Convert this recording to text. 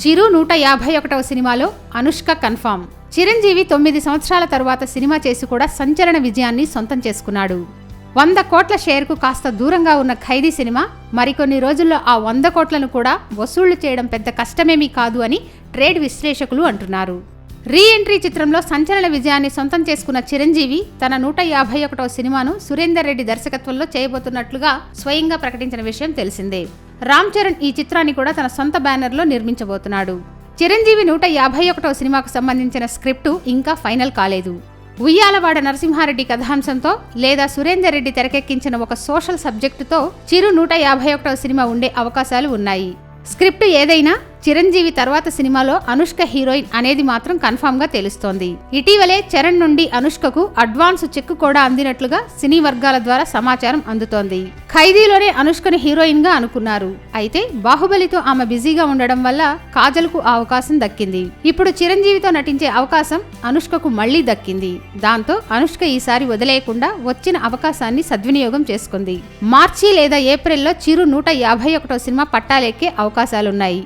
చిరు 151వ సినిమాలో అనుష్క కన్ఫర్మ్. చిరంజీవి 9 సంవత్సరాల తరువాత సినిమా చేసి కూడా సంచలన విజయాన్ని సొంతం చేసుకున్నాడు. 100 కోట్ల షేర్కు కాస్త దూరంగా ఉన్న ఖైదీ సినిమా మరికొన్ని రోజుల్లో ఆ 100 కోట్లను కూడా వసూళ్లు చేయడం పెద్ద కష్టమేమీ కాదు అని ట్రేడ్ విశ్లేషకులు అంటున్నారు. రీ ఎంట్రీ చిత్రంలో సంచలన విజయాన్ని సొంతం చేసుకున్న చిరంజీవి తన 151వ సినిమాను సురేందర్ రెడ్డి దర్శకత్వంలో చేయబోతున్నట్లుగా స్వయంగా ప్రకటించిన విషయం తెలిసిందే. రామ్ చరణ్ ఈ చిత్రాన్ని కూడా తన సొంత బ్యానర్లో నిర్మించబోతున్నాడు. చిరంజీవి 151వ సినిమాకు సంబంధించిన స్క్రిప్టు ఇంకా ఫైనల్ కాలేదు. ఉయ్యాలవాడ నరసింహారెడ్డి కథాంశంతో లేదా సురేందర్ రెడ్డి తెరకెక్కించిన ఒక సోషల్ సబ్జెక్టుతో చిరు 151వ సినిమా ఉండే అవకాశాలు ఉన్నాయి. స్క్రిప్ట్ ఏదైనా చిరంజీవి తర్వాత సినిమాలో అనుష్క హీరోయిన్ అనేది మాత్రం కన్ఫామ్ గా తెలుస్తోంది. ఇటీవలే చరణ్ నుండి అనుష్కకు అడ్వాన్స్ చెక్ కూడా అందినట్లుగా సినీ వర్గాల ద్వారా సమాచారం అందుతోంది. ఖైదీలోనే అనుష్కను హీరోయిన్ గా అనుకున్నారు. అయితే బాహుబలితో ఆమె బిజీగా ఉండడం వల్ల కాజల్ కు ఆ అవకాశం దక్కింది. ఇప్పుడు చిరంజీవితో నటించే అవకాశం అనుష్కకు మళ్లీ దక్కింది. దాంతో అనుష్క ఈసారి వదిలేయకుండా వచ్చిన అవకాశాన్ని సద్వినియోగం చేసుకుంది. మార్చి లేదా ఏప్రిల్లో చిరు 151వ సినిమా పట్టాలెక్కే అవకాశాలున్నాయి.